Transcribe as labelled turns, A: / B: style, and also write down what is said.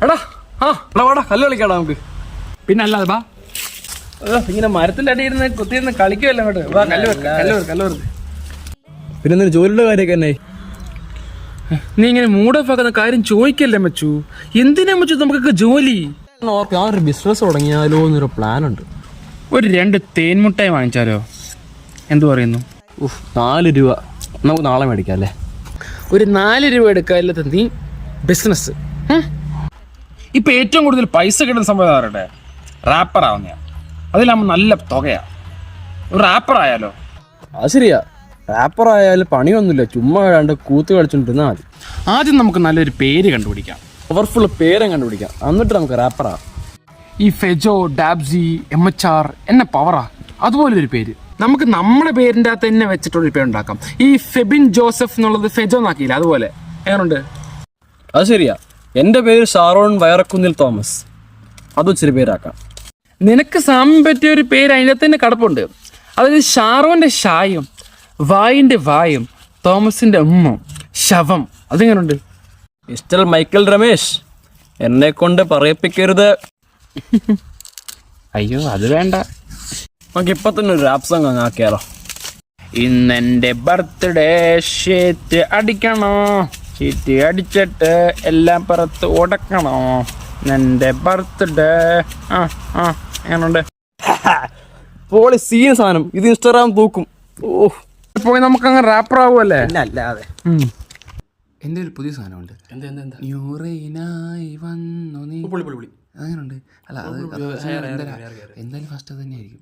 A: എടാ വാടാ കല്ല് കളിക്കാടാ നമുക്ക്.
B: പിന്നെ അല്ലാതെ ബാ.
A: ഇങ്ങനെ മരത്തിന്റെ അടിയിരുന്ന് കുത്തിയിരുന്ന് കളിക്കുമല്ലോ അങ്ങോട്ട്. വാ കല്ല് വെക്ക്.
C: പിന്നെ എന്തിനു ജോലിയുടെ കാര്യമൊക്കെ തന്നെ?
B: നീ ഇങ്ങനെ മൂഡ് ഓഫ് ആക്കുന്ന കാര്യം ചോദിക്കല്ലേ മച്ചു. എന്തിനാ മച്ചു നമുക്കൊക്കെ ജോലി?
C: ഞാനൊരു ബിസിനസ് തുടങ്ങിയാലോ എന്നൊരു പ്ലാൻ ഉണ്ട്.
B: ഒരു 2 തേൻമുട്ടായി വാങ്ങിച്ചാലോ? എന്തു പറയുന്നു?
C: 4 രൂപ നമുക്ക് നാളെ മേടിക്കാം അല്ലേ?
B: ഒരു 4 രൂപ എടുക്കാനില്ലാത്ത നീ ബിസിനസ്. ഇപ്പൊ ഏറ്റവും കൂടുതൽ പൈസ കിട്ടുന്ന സംഭവം പറയട്ടെ, റാപ്പർ ആവുന്ന. അതിലാകുമ്പോൾ നല്ല തുകയാ. ഒരു റാപ്പർ ആയാലോ?
C: അത് ശരിയാ. റാപ്പർ ആയാലും പണിയൊന്നുമില്ല, ചുമ്മാ കണ്ട് കൂത്ത് കളിച്ചോണ്ടിരുന്നാൽ മതി.
B: ആദ്യം നമുക്ക് നല്ലൊരു പേര് കണ്ടുപിടിക്കാം,
C: പവർഫുൾ പേരും കണ്ടുപിടിക്കാം, എന്നിട്ട് നമുക്ക് റാപ്പറാ.
B: ഈ ഫെജോ, ഡാബ്സി, MHR എന്നെ പവറാ, അതുപോലൊരു പേര്. നമുക്ക് നമ്മുടെ പേരിൻ്റെ അകത്ത് തന്നെ വെച്ചിട്ടുള്ളൊരു പേരുണ്ടാക്കാം. ഈ ഫെബിൻ ജോസഫ് എന്നുള്ളത് ഫെജോ എന്നാക്കിയില്ല, അതുപോലെ. എങ്ങനെയുണ്ട്?
C: അത് ശരിയാ. എൻ്റെ പേര് ഷാറോൺ വയറക്കുന്നിൽ തോമസ്, അത് ഇച്ചിരി പേരാക്കാം.
B: നിനക്ക് സാമ്യം പറ്റിയ ഒരു പേര് അതിൻ്റെ തന്നെ കിടപ്പുണ്ട്. അതായത് ഷാറോന്റെ ഷായും വായിന്റെ വായും തോമസിന്റെ ശവം. അതെങ്ങനെയുണ്ട്?
C: മിസ്റ്റർ മൈക്കൽ രമേശ്, എന്നെ കൊണ്ട് പറയിപ്പിക്കരുത്.
B: അയ്യോ അത് വേണ്ട.
C: നമുക്ക് ഇപ്പൊ തന്നെ ഒരു റാപ്പ് സോങ് അങ്ങ് ആക്കിയാലോ?
B: ഇന്നെന്റെ ബർത്ത്ഡേ, ഷീറ്റ് അടിക്കണോ, ഷീറ്റ് അടിച്ചിട്ട് എല്ലാം പുറത്ത് ഉടക്കണോ, എന്റെ ബർത്ത്ഡേ. എങ്ങനുണ്ട്?
C: പോളി സീൻ സാധനം. ഇത് ഇൻസ്റ്റാഗ്രാം തൂക്കും.
B: പോയി നമുക്കങ്ങ് റാപ്പർ ആവുമല്ലേ?
C: അല്ലാതെ
B: എൻ്റെ ഒരു പുതിയ സാധനമുണ്ട്. ന്യൂറൈനായി വന്നു നീ. അങ്ങനെയുണ്ട്. അല്ല അത് എന്തായാലും ഫസ്റ്റ് അത് തന്നെയായിരിക്കും.